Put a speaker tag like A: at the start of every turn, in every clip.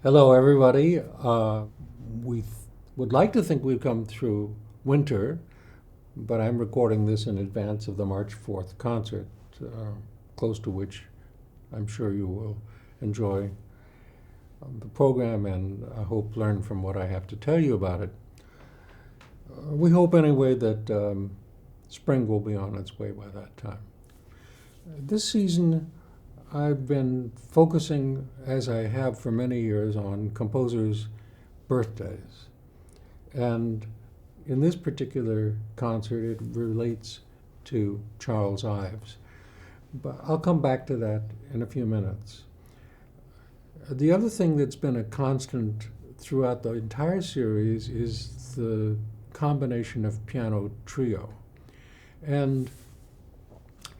A: Hello, everybody. We would like to think we've come through winter, but I'm recording this in advance of the March 4th concert, close to which I'm sure you will enjoy the program and I hope learn from what I have to tell you about it. We hope, anyway, that spring will be on its way by that time. This season, I've been focusing, as I have for many years, on composers' birthdays. And in this particular concert, it relates to Charles Ives. But I'll come back to that in a few minutes. The other thing that's been a constant throughout the entire series is the combination of piano trio. And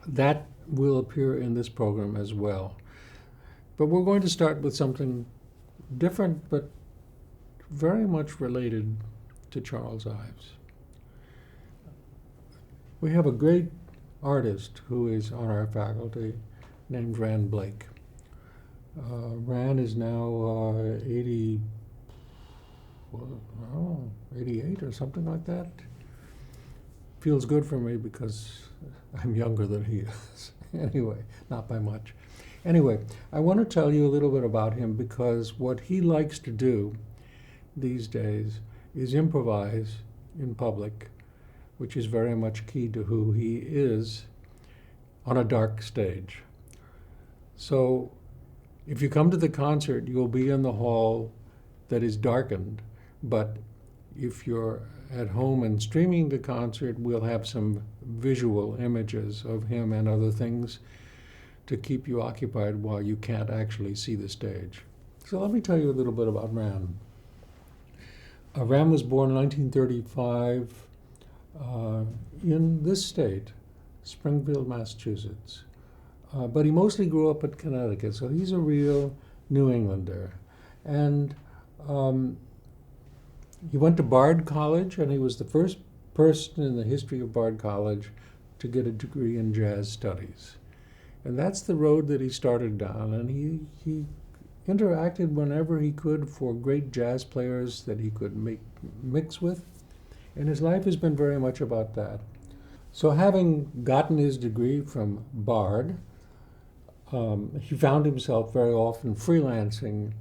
A: that will appear in this program as well. But we're going to start with something different, but very much related to Charles Ives. We have a great artist who is on our faculty named Blaich. Rand is now 88 or something like that. Feels good for me because I'm younger than he is. Anyway, not by much. Anyway, I want to tell you a little bit about him because what he likes to do these days is improvise in public, which is very much key to who he is on a dark stage. So if you come to the concert, you'll be in the hall that is darkened, but if you're at home and streaming the concert, we'll have some visual images of him and other things to keep you occupied while you can't actually see the stage. So let me tell you a little bit about Rand. Rand was born in 1935 in this state, Springfield, Massachusetts. But he mostly grew up in Connecticut, so he's a real New Englander. And he went to Bard College, and he was the first person in the history of Bard College to get a degree in jazz studies. And that's the road that he started down, and he interacted whenever he could for great jazz players that he could mix with, and his life has been very much about that. So having gotten his degree from Bard, he found himself very often freelancing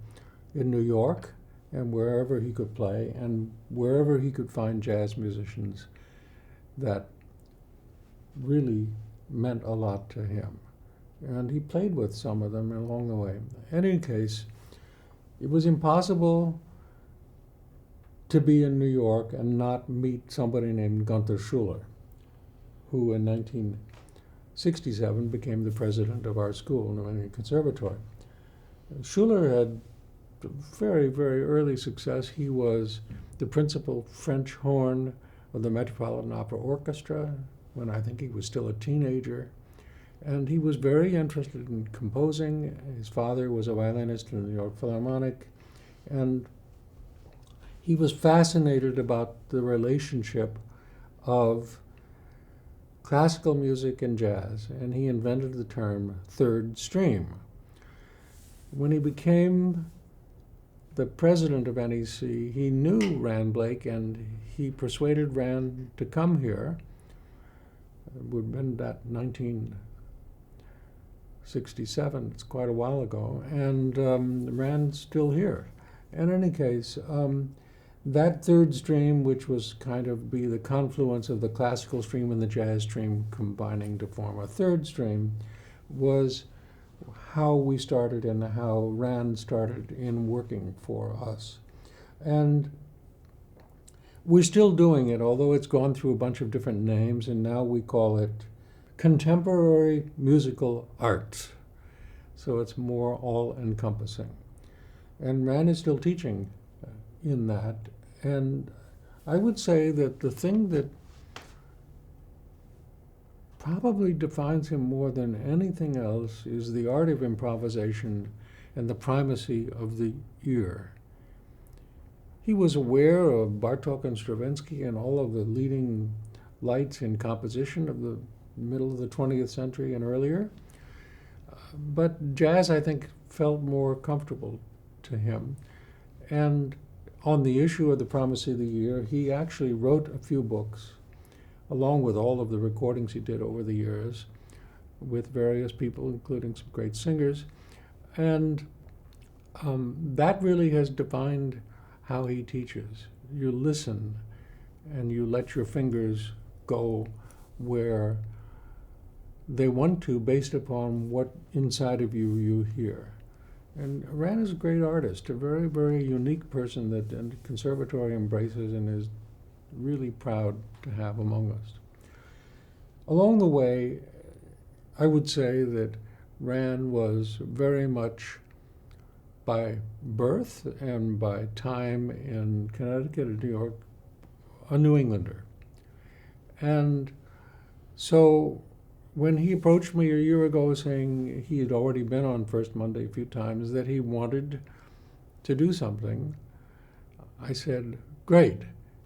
A: in New York and wherever he could play and wherever he could find jazz musicians that really meant a lot to him. And he played with some of them along the way. In any case, it was impossible to be in New York and not meet somebody named Gunther Schuller, who in 1967 became the president of our school, New England Conservatory. Schuller had very, very early success. He was the principal French horn of the Metropolitan Opera Orchestra when I think he was still a teenager. And he was very interested in composing. His father was a violinist in the New York Philharmonic. And he was fascinated about the relationship of classical music and jazz. And he invented the term third stream. When he became the president of NEC, he knew Rand Blaich, and he persuaded Rand to come here. It would have been that 1967, it's quite a while ago, and Rand's still here. In any case, that third stream, which was kind of be the confluence of the classical stream and the jazz stream combining to form a third stream, was how we started and how Rand started in working for us. And we're still doing it, although it's gone through a bunch of different names, and now we call it Contemporary Musical Arts. So it's more all-encompassing. And Rand is still teaching in that. And I would say that the thing that probably defines him more than anything else is the art of improvisation and the primacy of the ear. He was aware of Bartók and Stravinsky and all of the leading lights in composition of the middle of the 20th century and earlier. But jazz, I think, felt more comfortable to him. And on the issue of the Promise of the Year, he actually wrote a few books, along with all of the recordings he did over the years with various people, including some great singers. And that really has defined how he teaches. You listen and you let your fingers go where they want to based upon what inside of you hear. And Ran is a great artist, a very, very unique person that the Conservatory embraces and is really proud to have among us. Along the way, I would say that Ran was very much, by birth and by time in Connecticut and New York, a New Englander. And so when he approached me a year ago saying he had already been on First Monday a few times, that he wanted to do something, I said, great.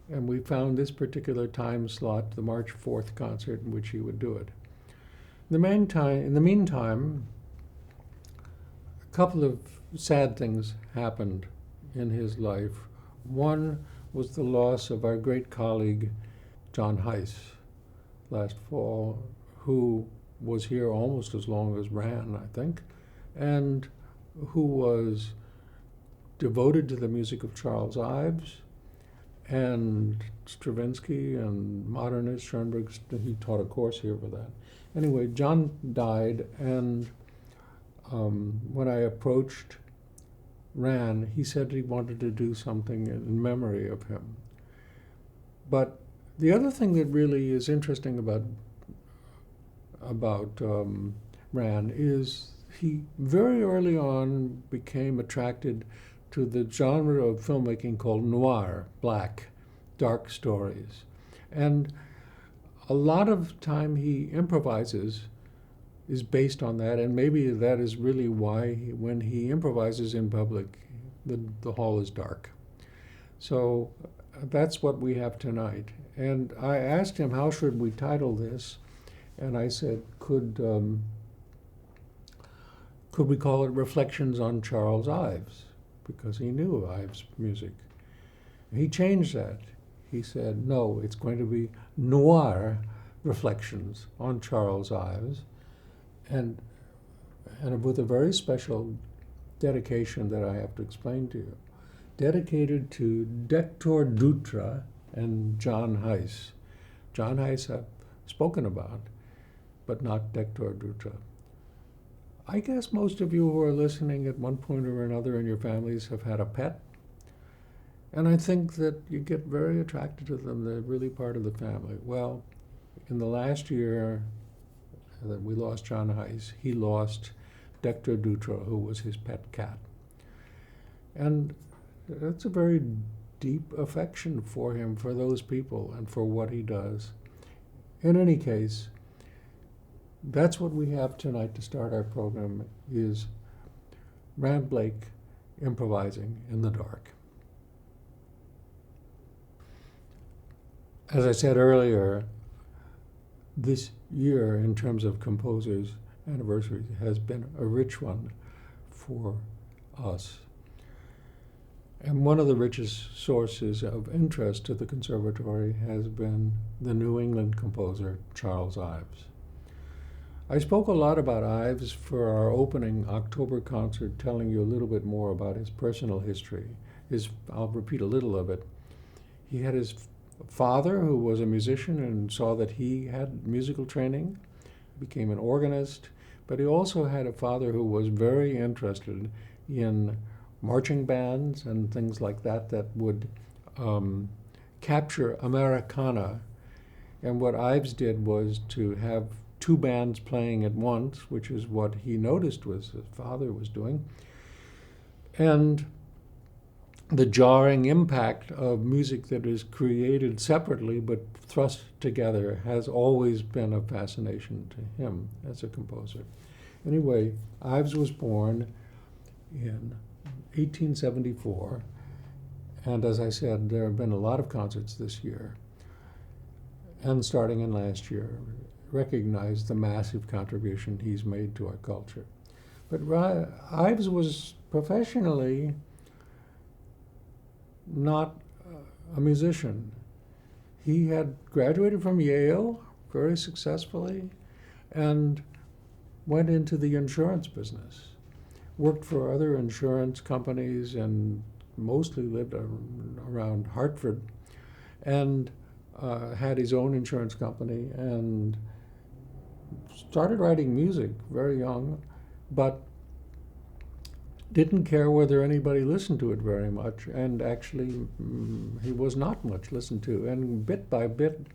A: And we found this particular time slot, the March 4th concert, in which he would do it. In the meantime, a couple of sad things happened in his life. One was the loss of our great colleague, John Heiss, last fall, who was here almost as long as Ran, I think, and who was devoted to the music of Charles Ives and Stravinsky and modernist Schoenberg. He taught a course here for that. Anyway, John died, and when I approached Ran, he said he wanted to do something in memory of him. But the other thing that really is interesting about Ran is he very early on became attracted to the genre of filmmaking called Noir, black, dark stories. And a lot of time he improvises is based on that, and maybe that is really why when he improvises in public, the hall is dark. So that's what we have tonight. And I asked him, how should we title this? And I said, could we call it Reflections on Charles Ives? Because he knew Ives' music. He changed that. He said, no, it's going to be Noir Reflections on Charles Ives, and with a very special dedication that I have to explain to you. Dedicated to Director Dutra and John Heiss. John Heiss I've spoken about, but not Director Dutra. I guess most of you who are listening at one point or another in your families have had a pet. And I think that you get very attracted to them. They're really part of the family. Well, in the last year that we lost John Heiss, he lost Director Dutra, who was his pet cat. And that's a very deep affection for him, for those people, and for what he does. In any case, that's what we have tonight to start our program, is Ran Blaich improvising in the dark. As I said earlier, this year, in terms of composers' anniversary, has been a rich one for us. And one of the richest sources of interest to the Conservatory has been the New England composer, Charles Ives. I spoke a lot about Ives for our opening October concert, telling you a little bit more about his personal history. I'll repeat a little of it. He had his father, who was a musician and saw that he had musical training, became an organist, but he also had a father who was very interested in marching bands and things like that would capture Americana. And what Ives did was to have two bands playing at once, which is what he noticed was his father was doing. And the jarring impact of music that is created separately but thrust together has always been a fascination to him as a composer. Anyway, Ives was born in 1874, and as I said, there have been a lot of concerts this year, and starting in last year, recognized the massive contribution he's made to our culture. But Ives was professionally not a musician. He had graduated from Yale very successfully and went into the insurance business, worked for other insurance companies and mostly lived around Hartford, and had his own insurance company and started writing music very young, but didn't care whether anybody listened to it very much, and actually he was not much listened to. And bit by bit,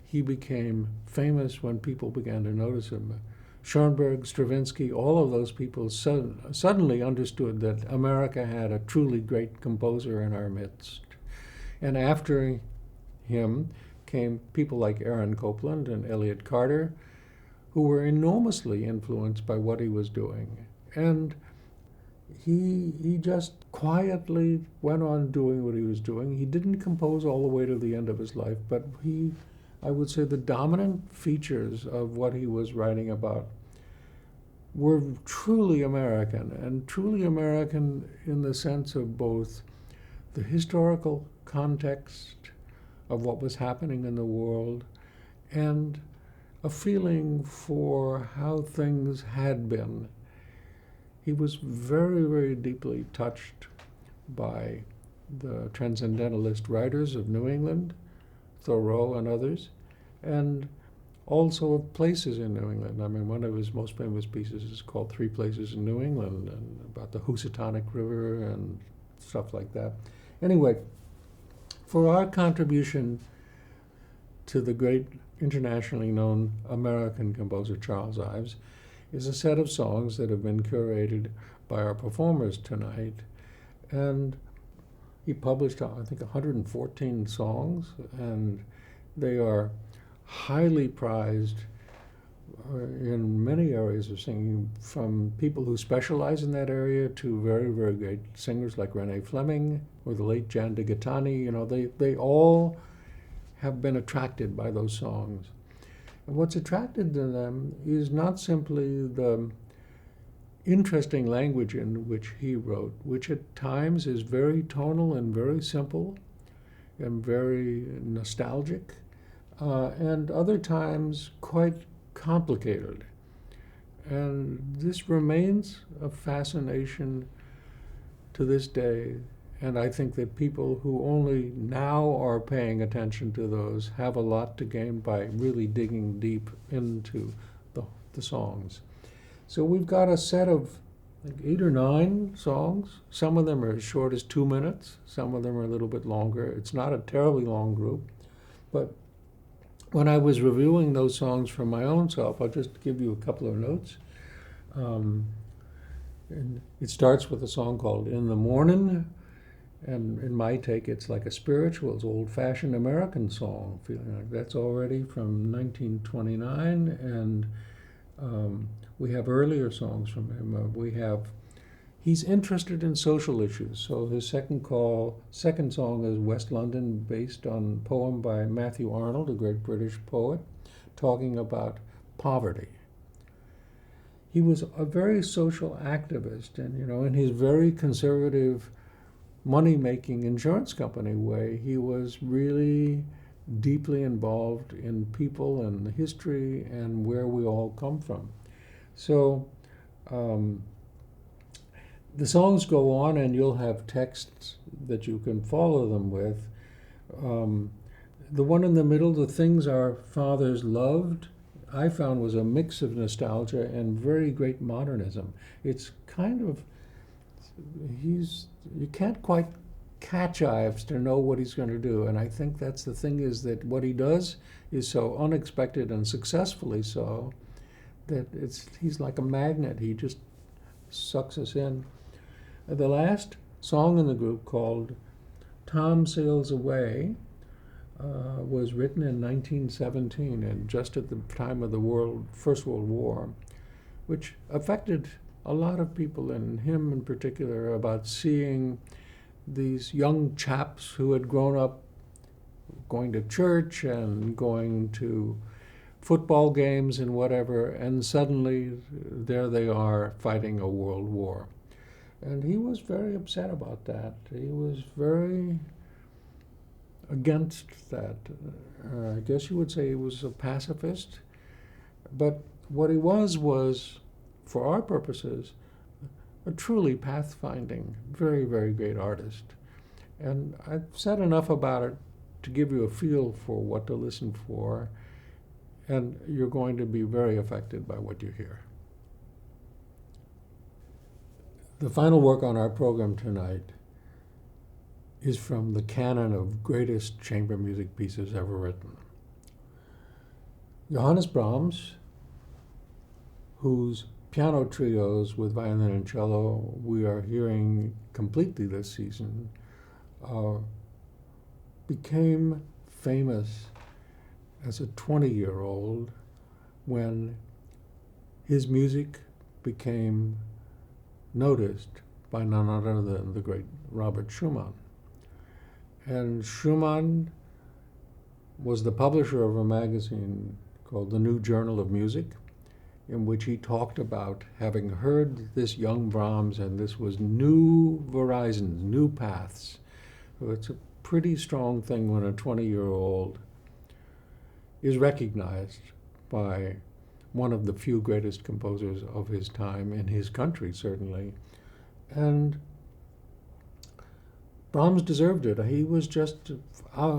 A: he became famous when people began to notice him. Schoenberg, Stravinsky, all of those people suddenly understood that America had a truly great composer in our midst. And after him came people like Aaron Copland and Elliott Carter, who were enormously influenced by what he was doing. And he just quietly went on doing what he was doing. He didn't compose all the way to the end of his life, but I would say the dominant features of what he was writing about were truly American, and truly American in the sense of both the historical context of what was happening in the world and a feeling for how things had been. He was very, very deeply touched by the transcendentalist writers of New England, Thoreau and others, and also of places in New England. I mean, one of his most famous pieces is called Three Places in New England, and about the Housatonic River and stuff like that. Anyway, for our contribution to the great internationally known American composer Charles Ives is a set of songs that have been curated by our performers tonight. And he published, I think, 114 songs, and they are highly prized in many areas of singing, from people who specialize in that area to very, very great singers like Renee Fleming or the late Jan de Gattani. You know, they all have been attracted by those songs. And what's attracted to them is not simply the interesting language in which he wrote, which at times is very tonal and very simple and very nostalgic, and other times quite complicated. And this remains a fascination to this day. And I think that people who only now are paying attention to those have a lot to gain by really digging deep into the songs. So we've got a set of like 8 or 9 songs. Some of them are as short as 2 minutes. Some of them are a little bit longer. It's not a terribly long group. But when I was reviewing those songs for my own self, I'll just give you a couple of notes. And it starts with a song called In the Morning. And in my take, it's like a spiritual, it's old-fashioned American song, feeling like that's already from 1929. And we have earlier songs from him. He's interested in social issues. So his second song is West London, based on a poem by Matthew Arnold, a great British poet, talking about poverty. He was a very social activist, and in his very conservative money-making insurance company way, he was really deeply involved in people and history and where we all come from. So the songs go on, and you'll have texts that you can follow them with. The one in the middle, The Things Our Fathers Loved, I found was a mix of nostalgia and very great modernism. It's kind of, you can't quite catch Ives to know what he's going to do. And I think that's the thing, is that what he does is so unexpected and successfully so that he's like a magnet. He just sucks us in. The last song in the group, called Tom Sails Away, was written in 1917, and just at the time of the First World War, which affected a lot of people, and him in particular, about seeing these young chaps who had grown up going to church and going to football games and whatever, and suddenly there they are fighting a world war. And he was very upset about that. He was very against that. I guess you would say he was a pacifist. But what he was, for our purposes, a truly pathfinding, very, very great artist. And I've said enough about it to give you a feel for what to listen for, and you're going to be very affected by what you hear. The final work on our program tonight is from the canon of greatest chamber music pieces ever written. Johannes Brahms, whose piano trios with violin and cello we are hearing completely this season, became famous as a 20-year-old when his music became noticed by none other than the great Robert Schumann. And Schumann was the publisher of a magazine called the New Journal of Music, in which he talked about having heard this young Brahms, and this was new horizons, new paths. So it's a pretty strong thing when a 20-year-old is recognized by one of the few greatest composers of his time, in his country certainly. And Brahms deserved it. He was just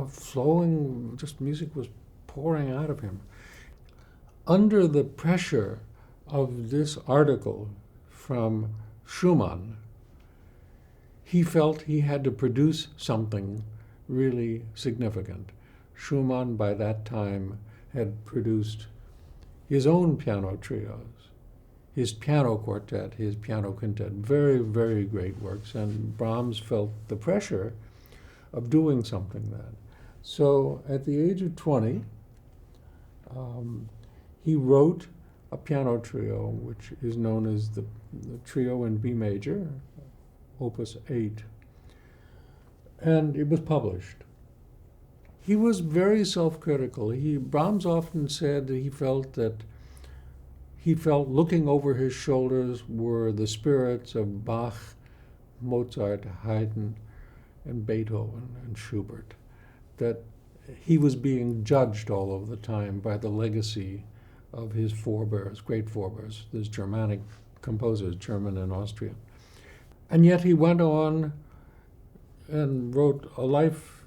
A: flowing, just music was pouring out of him. Under the pressure of this article from Schumann, he felt he had to produce something really significant. Schumann, by that time, had produced his own piano trios, his piano quartet, his piano quintet, very, very great works, and Brahms felt the pressure of doing something then. So at the age of 20, he wrote a piano trio, which is known as the Trio in B major, Opus 8, and it was published. He was very self-critical. Brahms often said that he felt looking over his shoulders were the spirits of Bach, Mozart, Haydn, and Beethoven, and Schubert, that he was being judged all of the time by the legacy of his forebears, great forebears, these Germanic composers, German and Austrian. And yet he went on and wrote a life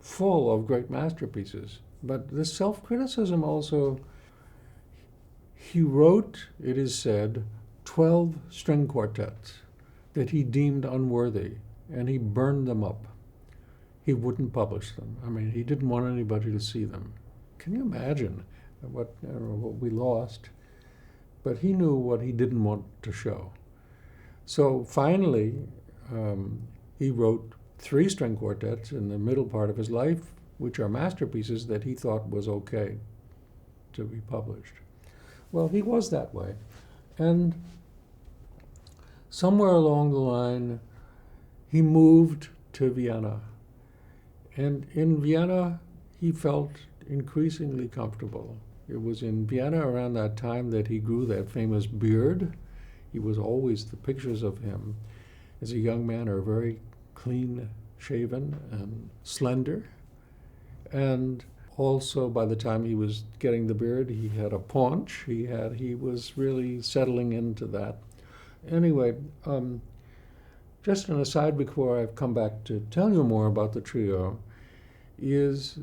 A: full of great masterpieces. But this self-criticism also, he wrote, it is said, 12 string quartets that he deemed unworthy, and he burned them up. He wouldn't publish them. I mean, he didn't want anybody to see them. Can you imagine what we lost? But he knew what he didn't want to show. So finally, he wrote 3 string quartets in the middle part of his life, which are masterpieces that he thought was okay to be published. Well, he was that way. And somewhere along the line, he moved to Vienna. And in Vienna, he felt increasingly comfortable. It was in Vienna around that time that he grew that famous beard. He was always, the pictures of him as a young man are very clean shaven and slender. And also, by the time he was getting the beard, he had a paunch. He was really settling into that. Anyway, just an aside before I come back to tell you more about the trio, is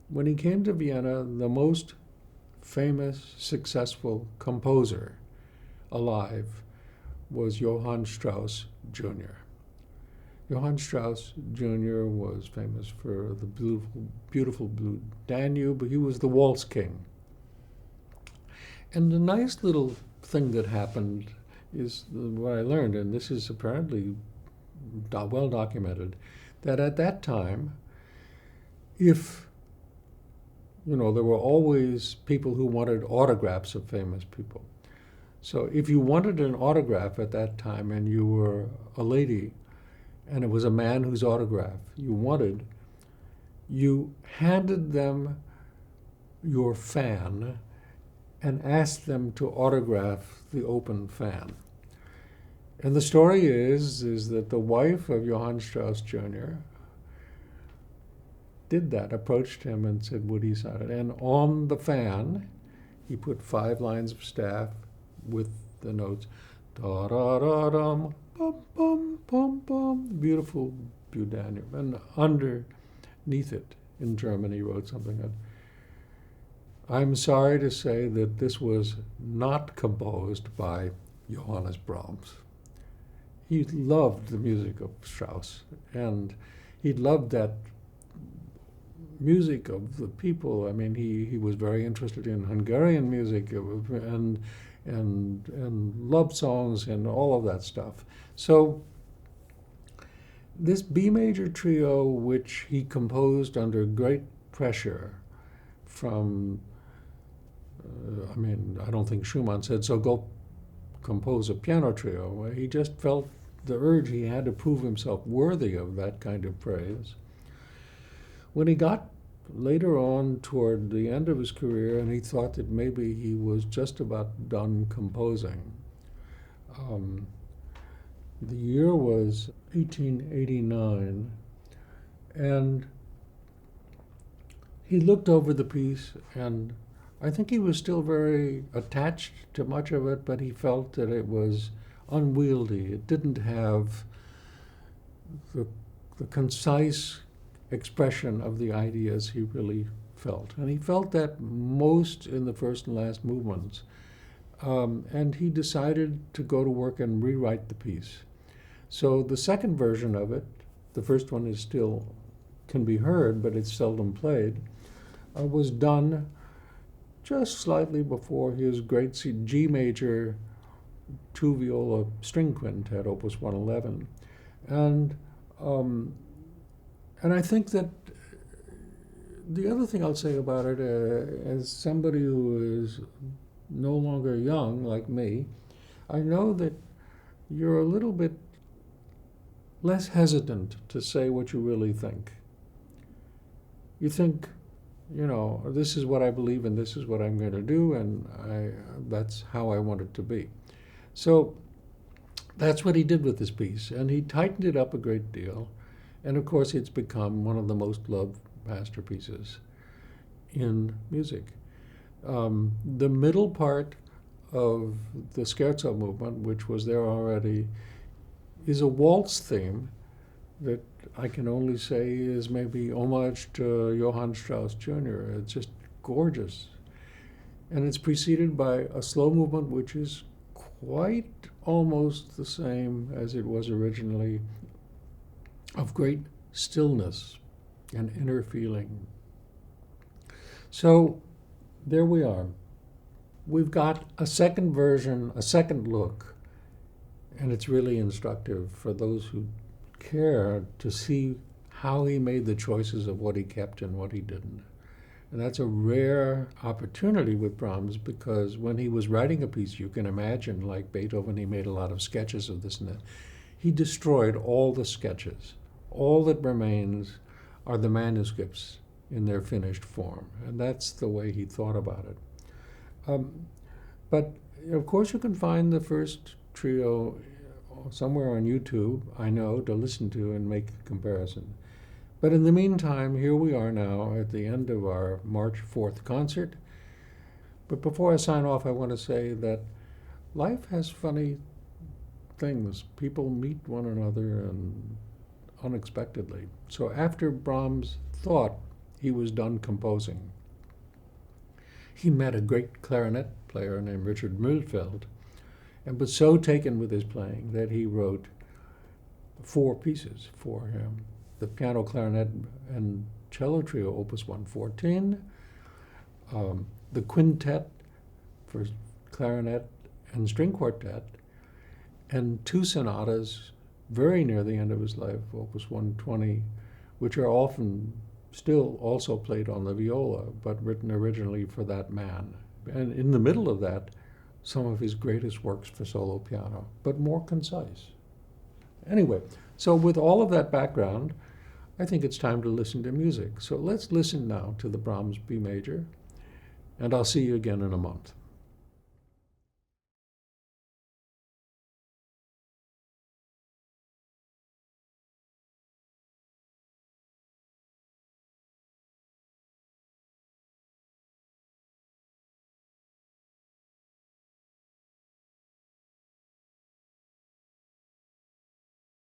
A: when he came to Vienna, the most famous, successful composer alive was Johann Strauss Jr. Johann Strauss Jr. was famous for the beautiful Blue Danube. He was the waltz king. And the nice little thing that happened is what I learned, and this is apparently well documented, that at that time, if, there were always people who wanted autographs of famous people. So if you wanted an autograph at that time and you were a lady, and it was a man whose autograph you wanted, you handed them your fan and asked them to autograph the open fan. And the story is that the wife of Johann Strauss Jr. did that, approached him and said, would he sign it? And on the fan, he put 5 lines of staff with the notes, da da da dum, bum bum bum bum, beautiful Budanium. And underneath it, in German, he wrote something that, I'm sorry to say that this was not composed by Johannes Brahms. He loved the music of Strauss, and he loved that music of the people. I mean, he was very interested in Hungarian music and love songs and all of that stuff. So this B major trio, which he composed under great pressure from, I don't think Schumann said, so go compose a piano trio. He just felt the urge he had to prove himself worthy of that kind of praise. When he got later on toward the end of his career and he thought that maybe he was just about done composing, the year was 1889, and he looked over the piece, and I think he was still very attached to much of it, but he felt that it was unwieldy. It didn't have the concise expression of the ideas he really felt. And he felt that most in the first and last movements. And he decided to go to work and rewrite the piece. So the second version of it, the first one is still can be heard, but it's seldom played, was done just slightly before his great G major 2 viola string quintet, Opus 111. And I think that the other thing I'll say about it, as somebody who is no longer young like me, I know that you're a little bit less hesitant to say what you really think. You think, this is what I believe and this is what I'm going to do, and that's how I want it to be. So that's what he did with this piece, and he tightened it up a great deal. And of course, it's become one of the most loved masterpieces in music. The middle part of the scherzo movement, which was there already, is a waltz theme that I can only say is maybe homage to Johann Strauss Jr. It's just gorgeous. And it's preceded by a slow movement, which is quite almost the same as it was originally, of great stillness and inner feeling. So there we are. We've got a second version, a second look, and it's really instructive for those who care to see how he made the choices of what he kept and what he didn't. And that's a rare opportunity with Brahms, because when he was writing a piece, you can imagine, like Beethoven, he made a lot of sketches of this and that. He destroyed all the sketches. All that remains are the manuscripts in their finished form. And that's the way he thought about it. But of course you can find the first trio somewhere on YouTube, I know, to listen to and make a comparison. But in the meantime, here we are now at the end of our March 4th concert. But before I sign off, I want to say that life has funny things. People meet one another and unexpectedly. So after Brahms thought he was done composing, he met a great clarinet player named Richard Mühlfeld, and was so taken with his playing that he wrote 4 pieces for him: the piano, clarinet, and cello trio, Opus 114, the quintet for clarinet and string quartet, and 2 sonatas very near the end of his life, Opus 120, which are often still also played on the viola, but written originally for that man. And in the middle of that, some of his greatest works for solo piano, but more concise. Anyway, so with all of that background, I think it's time to listen to music. So let's listen now to the Brahms B major, and I'll see you again in a month.